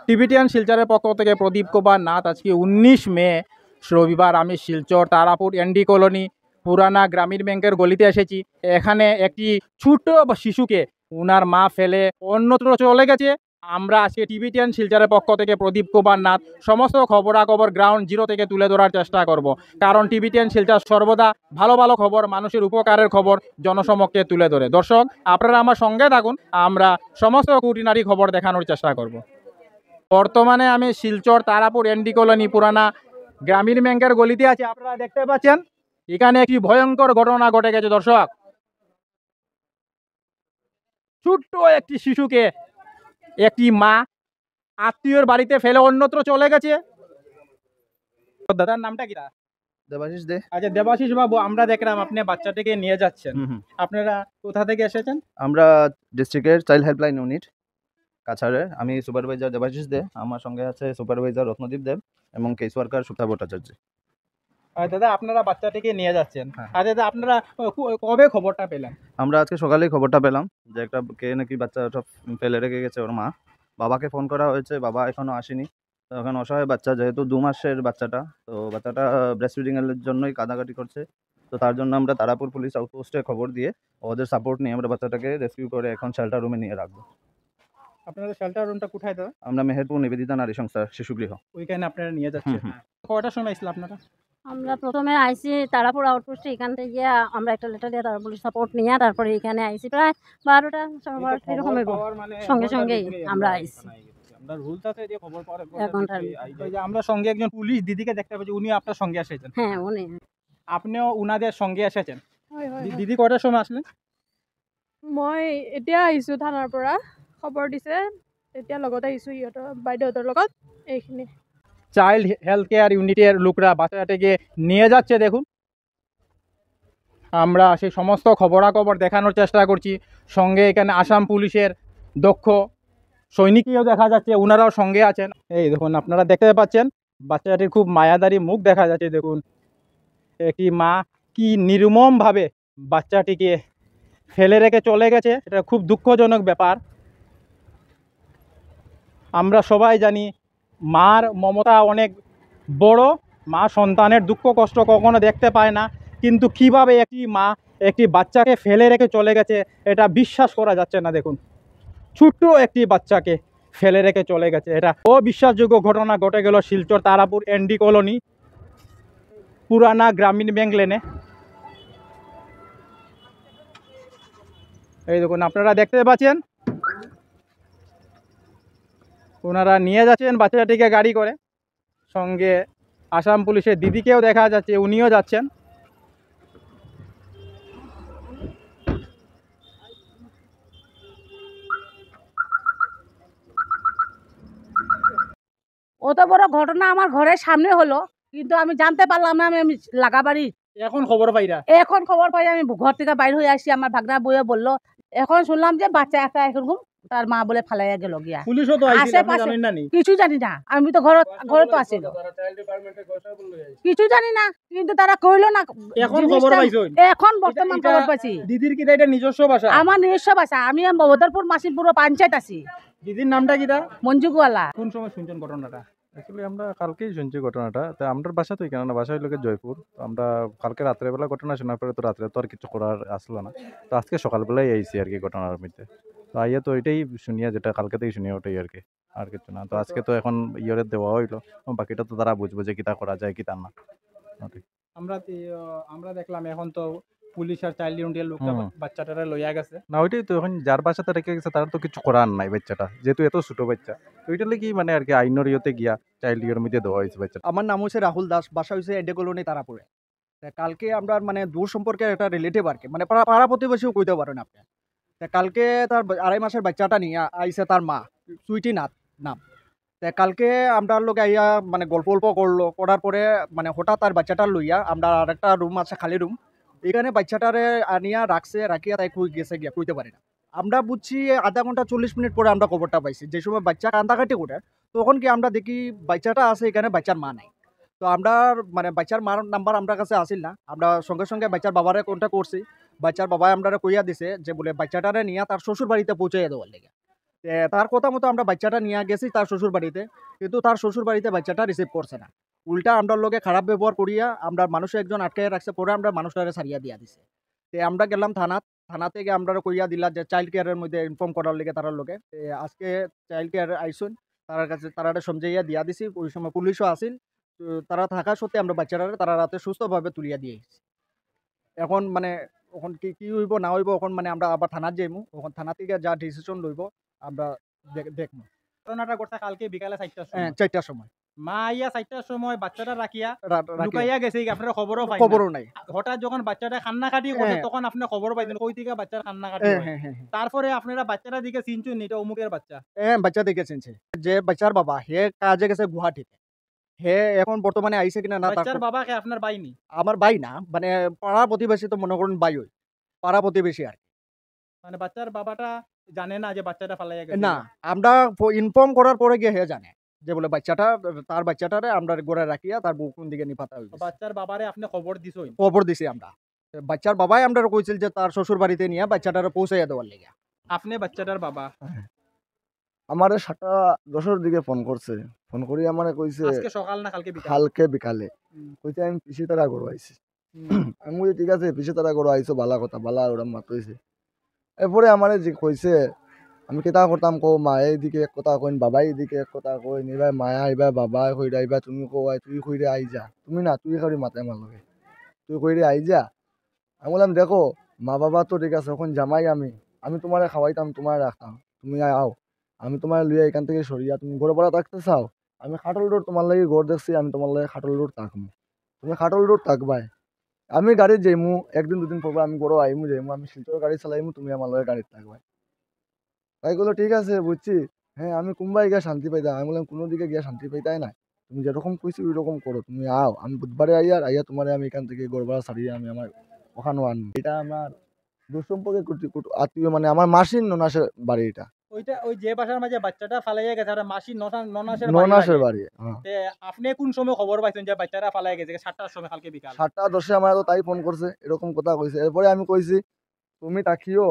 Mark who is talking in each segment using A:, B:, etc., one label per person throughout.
A: Tibetan শিলচরের পক্ষ থেকে প্রদীপ কুমার নাথ। আজকে 19 মে রবিবার আমি শিলচর তারাপুর এনডি কলোনি পুরানা গ্রামীণ ব্যাংকের গলিতে এসেছি। এখানে একটি ছোট্ট শিশুকে ওনার মা ফেলে অন্যত্র চলে গেছে। আমরা আজকে টিবিটিয়ান শিলচরের পক্ষ থেকে প্রদীপ কুমার নাথ সমস্ত খবরাখবর গ্রাউন্ড জিরো থেকে তুলে ধরার চেষ্টা করব, কারণ টিবিটিয়ান শিলচর সর্বদা ভালো ভালো খবর, মানুষের উপকারের খবর জনসমক্ষে তুলে ধরে। দর্শক, আপনারা আমার সঙ্গে থাকুন, আমরা সমস্ত খুঁটিনাটি খবর দেখানোর চেষ্টা করব। বর্তমানে আমি শিলচর তারাপুর এনডি কলোনি পুরানা গ্রামীণ ব্যাংকের গলিতে আছি। আপনারা দেখতে পাচ্ছেন এখানে একটি ভয়ঙ্কর ঘটনা ঘটে গেছে। দর্শক, ছোট্ট একটি শিশুকে একটি মা আত্মীয়র বাড়িতে ফেলে অন্যত্র চলে গেছে। দাদার নামটা কি?
B: দেবাশিস দে।
A: আচ্ছা দেবাশিস বাবু, আমরা দেখলাম আপনি বাচ্চাটিকে নিয়ে যাচ্ছেন, আপনারা কোথা থেকে এসেছেন?
B: আমরা ডিস্ট্রিক্টের চাইল্ড হেল্পলাইন ইউনিট কাছাড়ে। আমি সুপারভাইজার দেবাশিস দে, আমার সঙ্গে আছে সুপারভাইজার রত্নদীপ দেব এবং কেস ওয়ার্কার সুতা ভট্টাচার্য।
A: দাদা, আপনারা বাচ্চাটিকে নিয়ে যাচ্ছেন। আচ্ছা দাদা, আপনারা কবে খবরটা পেলেন?
B: আমরা আজকে সকালেই খবরটা পেলাম যে একটা কে নাকি বাচ্চাটা ফেলে রেখে গেছে ওর মা। বাবাকে ফোন করা হয়েছে, বাবা এখনো আসেনি। তো এখন অসহায় বাচ্চা, যেহেতু 2 মাসের বাচ্চাটা, তো বাচ্চাটা ব্রেস্ট ফিডিং এর জন্যই কাঁদাকাটি করছে। তো তার জন্য আমরা তারাপুর পুলিশ আউটপোস্টে খবর দিয়ে ওদের সাপোর্ট নিয়ে আমরা বাচ্চাটাকে রেস্কিউ করে এখন শেল্টার রুমে নিয়ে রাখবো।
A: আপনাদের শেল্টার রুমটা কোথায় দাদা?
B: আমরা মেহেরপুর নিবেদিতা নারী সংস্থা শিশুগৃহ,
A: ওইখানে আপনারা নিয়ে যাচ্ছেন। কয়টার সময় আসলে আপনারা?
C: আমরা প্রথমে আইসি তারাপুর আউটপোস্টে, এখান থেকে গিয়ে আমরা একটা লেটার দিয়ে তারা পুলিশ সাপোর্ট নিয়ে তারপরে এখানে আইসি প্রায় 12টা এরকম হইব। সঙ্গে সঙ্গেই আমরা আইসি।
A: আমরা সঙ্গে একজন পুলিশ দিদিকে দেখতে পাচ্ছি, উনি আপনার সঙ্গে এসেছেন?
C: হ্যাঁ, উনি।
A: আপনিও উনাদের সঙ্গে এসেছেন? দিদি কয়টার সময় আসলেন?
D: মই এতিয়া আহিছোঁ থানাৰ পৰা, খবৰ দিছে, তেতিয়া লগতে আহিছোঁ সিহঁতৰ বাইদেউহঁতৰ লগত। এইখিনি
A: চাইল্ড হেলথ কেয়ার ইউনিটের লোকরা বাচ্চাটাকে নিয়ে যাচ্ছে। দেখুন, আমরা সেই সমস্ত খবরাখবর দেখানোর চেষ্টা করছি। সঙ্গে এখানে আসাম পুলিশের দক্ষ সৈনিকও দেখা যাচ্ছে, ওনারাও সঙ্গে আছেন। এই দেখুন, আপনারা দেখতে পাচ্ছেন বাচ্চাটির খুব মায়াদারি মুখ দেখা যাচ্ছে। দেখুন, একটি মা কি নির্মমভাবে বাচ্চাটিকে ফেলে রেখে চলে গেছে, এটা খুব দুঃখজনক ব্যাপার। আমরা সবাই জানি মার মমতা অনেক বড়, মা সন্তানের দুঃখ কষ্ট কখনো দেখতে পায় না, কিন্তু কিভাবে একটি মা একটি বাচ্চাকে ফেলে রেখে চলে গেছে এটা বিশ্বাস করা যাচ্ছে না। দেখুন, ছোট্ট একটি বাচ্চাকে ফেলে রেখে চলে গেছে, এটা অবিশ্বাসযোগ্য ঘটনা ঘটে গেল শিলচর তারাপুর এনডি কলোনি পুরানা গ্রামীণ ব্যাংক লেনে। এই দেখুন, আপনারা দেখতে পাচ্ছেন ওনারা নিয়ে যাচ্ছেন বাচ্চাটিকে গাড়ি করে। সঙ্গে আসাম পুলিশের দিদিকেও দেখা যাচ্ছে, উনিও যাচ্ছেন।
C: অত বড় ঘটনা আমার ঘরের সামনে হলো, কিন্তু আমি জানতে পারলাম না। আমি লাগাবাড়ি
A: এখন খবর পাইরা?
C: এখন খবর পাই, আমি ঘর থেকে বাইর হয়ে আসছি। আমার ভাগনা বইয়ে বললো, এখন শুনলাম যে বাচ্চা একটা এরকম তার মা বলে ফালাইয়া গেল গিয়া।
A: পুলিশও তো আইছিল, আপনি জানেন না?
C: কিছু জানি না, আমি তো ঘরে তো আসিল, কিছু জানি না, কিন্তু তারা কইলো না।
A: এখন খবর পাইছো?
C: এখন বর্তমান খবর পাইছি।
A: দিদির কি এটা নিজস্ব ভাষা?
C: আমার নিজস্ব ভাষা। আমি বদরপুর মাসিমপুর পঞ্চায়েত আছি।
A: দিদির নামটা কি?
C: মঞ্জু গোয়ালা।
A: কোন সময় শুনছেন ঘটনাটা?
E: অ্যাকচুয়ালি আমরা কালকেই শুনছি ঘটনাটা। তো আমাদের বাসা তো এখানে না, বাসা হইল জয়পুর। তো আমরা কালকে রাত্রেবেলা ঘটনা শোনার পরে তো রাত্রে তো আর কিছু করার আসলো না। তো আজকে সকালবেলায় আইছি আর কি ঘটনার মধ্যে। তো আইয়া তো ওইটাই শুনিয়া, যেটা কালকে থেকেই শুনিয়া ওটাই আর কি, আর কিছু না। তো আজকে তো এখন ইয়ের দেওয়া হইলো, বাকিটা তো তারা বুঝবো যে কিতা করা যায় কিতা না।
A: আমরা দেখলাম এখন তো পুলিশ আর চাইল্ড ইউনিটের লোকটা বাচ্চাটারে লইয়া গেছে।
E: না, ওইটাই তো, এখন যার বাসাতে রেখে গেছে তার তো কিছু করার নাই বাচ্চাটা, যেহেতু এত ছোট বাচ্চা। তো ওইটা কি মানে আর কি আইনের ইয়েতে গিয়া চাইল্ড ইয়ের মধ্যে দেওয়া হয়েছে বাচ্চা।
F: আমার নাম হচ্ছে রাহুল দাস, বাসা হয়েছে এডে কলোনি তারাপুরে। কালকে আমরা মানে দূর সম্পর্কে একটা রিলেটিভ আর কি, মানে পাড়া প্রতিবেশীও কইতে পারেন আপনি। কালকে তার 2.5 মাসের বাচ্চাটা নিয়ে আইসে তার মা, সুইটি নাথ নাম। কালকে আমরা লোক আইয়া মানে গল্প করার পরে মানে হঠাৎ তার বাচ্চাটার লইয়া আমরা আরেকটা রুম আছে, খালি রুম, এখানে বাচ্চাটারে আনিয়া রাখিয়া তাই গেছে গিয়া কইতে পারি না। আমরা বুঝছি আধা ঘন্টা 40 মিনিট পরে আমরা খবরটা পাইছি। যে সময় বাচ্চা কান্দাকাটি করে তখন কি আমরা দেখি বাচ্চাটা আছে এখানে, বাচ্চার মা নাই। তো আমরা মানে বাচ্চার মার নাম্বার আমরা কাছে আসিল না, আমরা সঙ্গে সঙ্গে বাচ্চার বাবারে কন্ট্যাক্ট করছি। বাচ্চার বাবা আমরা কইয়া দিছে যে বলে বাচ্চাটারে নিয়ে তার শ্বশুর বাড়িতে পৌঁছাইয়া দেওয়ার লেগে। তার কথা মতো আমরা বাচ্চাটা নিয়ে গেছি তার শ্বশুর বাড়িতে, কিন্তু তার শ্বশুর বাড়িতে বাচ্চাটা রিসিভ করছে না। উল্টা আমরা লোকে খারাপ ব্যবহার করিয়া আমরা মানুষ একজন আটকে রাখছে, পরে আমরা মানুষটারে সারিয়া দিয়া দিছে। আমরা গেলাম থানা থেকে আমরা কইয়া দিলা যে চাইল্ড কেয়ারের মধ্যে ইনফর্ম করার লেগে তার লোকে। আজকে চাইল্ড কেয়ার আইসুন, তার কাছে তারা সমঝাইয়া দিয়া দিছি। ওই সময় পুলিশও আসিল। তো তারা থাকা সত্ত্বে আমরা বাচ্চারা তারা রাতে সুস্থভাবে তুলিয়া দিয়ে এসেছি। এখন মানে এখন কি কি হইব না হইব, এখন মানে আমরা আবার থানাত যাইমু, এখন থানা থেকে যা ডিসিশন লইব আমরা দেখবো।
A: ঘটনাটা ঘটছে কালকে বিকালে 4টার সময়।
F: 4টার সময়
A: মা আইয়া 4টার সময় বাচ্চাটা রাখিয়া
F: রাখিয়া
A: লুকাইয়া গেছে, আপনার খবরও পাই না।
F: খবরও নাই।
A: হঠাৎ যখন বাচ্চাটা কান্নাকাটি করছে
F: হ্যাঁ।
A: তখন আপনি খবর পাইছেন কই থেকে বাচ্চার কান্নাকাটি
F: হ্যাঁ
A: হয়?
F: হ্যাঁ হ্যাঁ
A: তারপরে আপনারা বাচ্চাটা দিকে চিনছুন এটা অমুকের বাচ্চা।
F: হ্যাঁ, বাচ্চা দেখে চিনছে যে বাচ্চার বাবা হে কাজে গেছে গুয়াহাটিতে। হে এখন বর্তমানে আইছে কিনা না
A: বাচ্চার বাবাকে আপনার বাইনি?
F: আমার ভাই না, মানে পাড়া প্রতিবেশী, তো মনে করুন ভাই ওই পাড়া প্রতিবেশী আর কি।
A: মানে বাচ্চার বাবাটা জানে না যে বাচ্চাটা ফালাইয়া গেছে?
F: না, আমরা ইনফর্ম করার পরে গিয়ে হে জানে যে বলে বাচ্চাটা তার বাচ্চাটারে আমরা গোড়া রাখিয়া তার বউ কোন দিকে নিপাতা হইছে।
A: বাচ্চার বাবারে আপনি খবর দিছই?
F: খবর দিছি আমরা। বাচ্চার বাবাই আমরা কইছিল যে তার শ্বশুর বাড়িতে নিয়ে বাচ্চাটারে পৌঁছাইয়া দেওয়ার লেগে।
A: আপনি বাচ্চাটার বাবা?
G: আমারে 7:10 দিকে ফোন করছে। ফোন করি আমারে কইছে
A: আজকে সকাল না কালকে বিকাল?
G: কালকে বিকালে।
A: হুম।
G: কইছে আমি পিছে তারা গরু আইছি।
A: হুম।
G: আমি বলি ঠিক আছে, পিছে তারা গরু আইছো, বালা কথা, বালা ওরা মাত হইছে। এরপরে আমারে যে কইছে আমি কেতা করতাম, কও মা এইদিকে এক কথা কইন, বাবা এইদিকে এক কথা কইন, এবার মায়া আইবা, বাবা কইরা আইবা, তুমি কই তুই কইরে আই যা, তুমি না তুই খালি মাথায় মার লগে, তুই কইরে আই যা। আমি বললাম দেখো মা বাবা তো ঠিক আছে, এখন জামাই আমি তোমারে খাওয়াইতাম, তোমার রাখতাম, তুমি আও, আমি তোমার লইয়া এখান থেকে সরিয়া তুমি ঘর ভাড়া থাকতে চাও, আমি খাটল রোড তোমার লাগে ঘর দেখছি, আমি তোমার লাগে খাটল রোড থাকবো, তুমি খাটল রোড থাকবাই, আমি গাড়ি যাইমু, একদিন দুদিন পর আমি বড় আইমু যাইমু, আমি শিলচর গাড়ি চালাইমু, তুমি আমার লগে গাড়ি থাকবাই। তাই বললো ঠিক আছে বুঝছি, হ্যাঁ আমি কুম্বাই গিয়া শান্তি পাইতাম। আমি বললাম কোনো দিকে গিয়া শান্তি পাইতাই না, তুমি যেরকম কইছি ওই রকম করো, তুমি আও, আমি বুধবারে আইয়া তোমার আমি এখান থেকে ঘর ভাড়া ছাড়িয়ে আমি আমার ওখানে আনবো। এটা আমার দুঃসম্পর্কে আত্মীয়, মানে আমার মাসির ননাসের বাড়ি এটা।
A: ওইটা ওই যে বাসার মাঝে বাচ্চাটা ফালাইয়া গেছে আর মাসি ননাসের
G: ননাসের বাড়ি। হ্যাঁ,
A: তে আপনি কোন সময় খবর পাইছেন যে বাচ্চাটা ফালাইয়া গেছে? 7টার সময় কালকে বিকাল?
G: 7:10 আমার তো তাই ফোন করছে, এরকম কথা কইছে। এরপরে আমি কইছি তুমি তাকিও,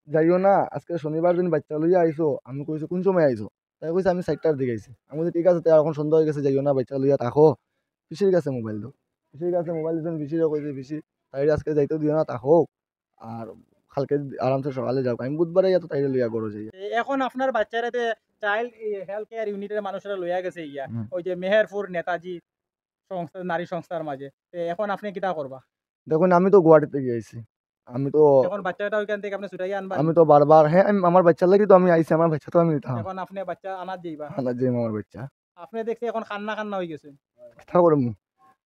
G: যাইও না, আজকে শনিবার দিন বাচ্চা লইয়া আইছো। আমি কইছি কোন সময় আইছো? তাই কইছে আমি 4টার দিকে আইছি। আমি বলছি ঠিক আছে, তাই এখন সন্ধ্যা হয়ে গেছে, যাইও না, বাচ্চা লইয়া থাকো। পিসির কাছে মোবাইল দাও, পিসির কাছে মোবাইল দিতেন, পিসিরও কইছে পিসি তাই আজকে যাইতেও দিও না, থাকো, আর কালকে আরামসে সকালে যাও। আমি বুধবারে তো তাই লইয়া গরো যাই।
A: এখন আপনার বাচ্চারাতে চাইল্ড হেলথ কেয়ার ইউনিটের মানুষরা লইয়া গেছে ইয়া
G: হুম।
A: ওই যে মেহেরপুর নেতাজি সংস্থা নারী সংস্থার মাঝে। তে এখন আপনি কিটা করবা?
G: দেখুন আমি তো গুয়াহাটিতে গিয়েছি, আমি তো
A: এখন বাচ্চাটা ওইখান থেকে আপনি ছুটাইয়া আনবা?
G: আমি তো বারবার, হ্যাঁ আমার বাচ্চা লাগি তো আমি আইছি, আমার বাচ্চা তো আমি নিতাম
A: এখন আপনি বাচ্চা আনার যাইবা?
G: আনা যে আমার বাচ্চা
A: আপনি দেখছি এখন কান্না কান্না হয়ে গেছে।
G: কথা করে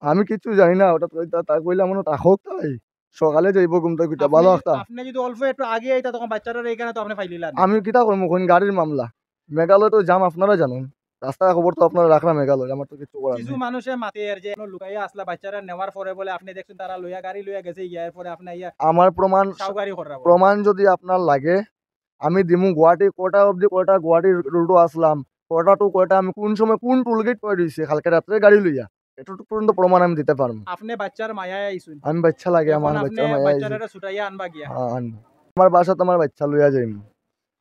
G: আমি কিছু জানি না, ওটা তা কইলে আমার থাকুক, তাই সকালে যাইব ঘুমটা কিটা ভালো একটা।
A: আপনি যদি অল্প একটু আগে আইতা তখন বাচ্চাটার এইখানে তো আপনি ফাইলিলা না।
G: আমি কিতা করবো, কোন গাড়ির মামলা, মেঘালয় তো জাম, আপনারা জানেন, রাস্তার খবর তো আপনারা রাখলাম, মেঘালয় আমার তো কিছু করার
A: কিছু
G: নেই।
A: মানুষে মাতে আর যে লুকাইয়া আসলা বাচ্চারা নেওয়ার পরে বলে আপনি দেখছেন তারা লইয়া গাড়ি লইয়া গেছে ইয়ার পরে আপনি ইয়া
G: আমার
A: সাউগারি করাবো।
G: প্রমাণ যদি আপনার লাগে আমি দিমু। গুয়াহাটি কটা অব্দি কটা গুয়াহাটি রোডও আসলাম, কটা টু কটা আমি কোন সময় কোন টুলগেট পয়ে দিয়েছি কালকে রাত্রে গাড়ি লইয়া, এতটুকু পর্যন্ত প্রমাণ আমি দিতে পারবো।
A: আপনি বাচ্চার মায়া আইছুন,
G: আমি বাচ্চা লাগে, আমার
A: এখন আপনি
G: বাচ্চা মায়া আইছে।
A: বাচ্চাটা ছুটাইয়া আনবা গিয়া।
G: হ্যাঁ, আনবো। আমার বাসাতে আমার বাচ্চা লইয়া যাইমু।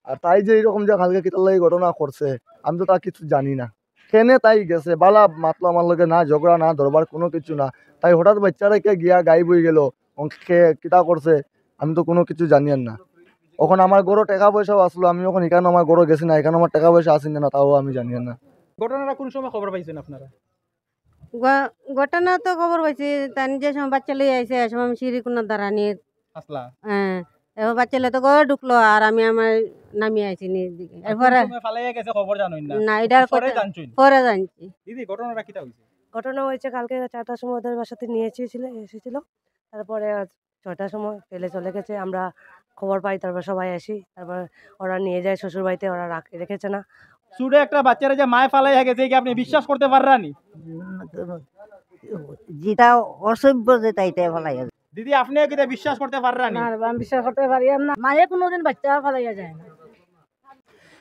G: আর তাই যে এরকম যে কালকে কিতার লাগে ঘটনা করছে, আমি তো তা কিছু জানি না, কেনে তাই গেছে বালা মাতলো আমার লগে, না ঝগড়া না দরবার কোনো কিছু না, তাই হঠাৎ বাচ্চারা কে গিয়া গায়েব হয়ে গেল, কে কিতা করছে আমি তো কোনো কিছু জানি না। ওখানে আমার গরো টাকা পয়সাও আসলো, আমি ওখানে এখানে আমার গরো গেছি না, এখানে আমার টাকা পয়সা আসেন না, তাও আমি জানি না।
A: ঘটনাটা কোন সময় খবর পাইছেন আপনারা?
C: ঘটনা তো খবর পাইছি, তাই যে সময় বাচ্চা লই আইছে এই সময় আমি সিঁড়িকুনার দ্বারা নিয়ে
A: আসলা
C: এবার বাচ্চা লে তো ঘরে ঢুকলো আর আমি আমার নামিয়ে আইছি নিজ দিকে। এরপরে
A: কোন সময় ফালাইয়া গেছে খবর জানোই না?
C: না এটার
A: পরে
C: কথা
A: জানছুন?
C: পরে জানছি।
A: দিদি ঘটনাটা কিটা হইছে?
H: ঘটনা হয়েছে কালকে 4টার সময় ওদের বাসাতে নিয়ে এসেছিল, তারপরে 6টার সময় ফেলে চলে গেছে। আমরা খবর পাই, তারপর সবাই আসি, তারপর ওরা নিয়ে যায় শ্বশুর বাড়িতে, ওরা রেখেছে না।
A: চুড়ে একটা বাচ্চারা যে মায় ফালাইয়া গেছে কি আপনি বিশ্বাস করতে পাররানি?
I: যেটা অসভ্য যেটা এটাই বলা যায়।
A: দিদি আপনি কিটা বিশ্বাস করতে পাররানি?
D: আমি বিশ্বাস করতে পারি না, মায়ে কোনোদিন বাচ্চা ফেলাইয়া যায় না।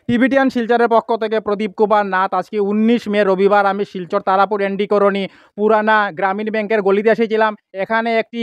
A: টিভিটিয়ান শিলচরের পক্ষ থেকে প্রদীপ কুমার নাথ। আজকে 19 মে রবিবার আমি শিলচর তারাপুর এনডি কলোনি পুরানা গ্রামীণ ব্যাংকের গলিতে এসেছিলাম। এখানে একটি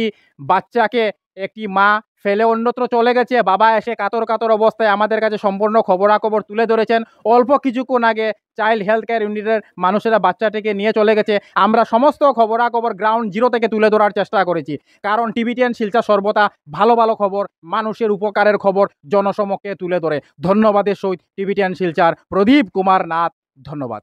A: বাচ্চাকে একটি মা ফেলে অন্যত্র চলে গেছে। বাবা এসে কাতর কাতর অবস্থায় আমাদের কাছে সম্পূর্ণ খবরাখবর তুলে ধরেছেন। অল্প কিছুক্ষণ আগে চাইল্ড হেলথ কেয়ার ইউনিটের মানুষেরা বাচ্চাটিকে নিয়ে চলে গেছে। আমরা সমস্ত খবরাখবর গ্রাউন্ড জিরো থেকে তুলে ধরার চেষ্টা করেছি, কারণ টিভি10 শিলচর সর্বদা ভালো ভালো খবর, মানুষের উপকারের খবর জনসমক্ষে তুলে ধরে। ধন্যবাদের সহিত টিভি10 শিলচর প্রদীপ কুমার নাথ, ধন্যবাদ।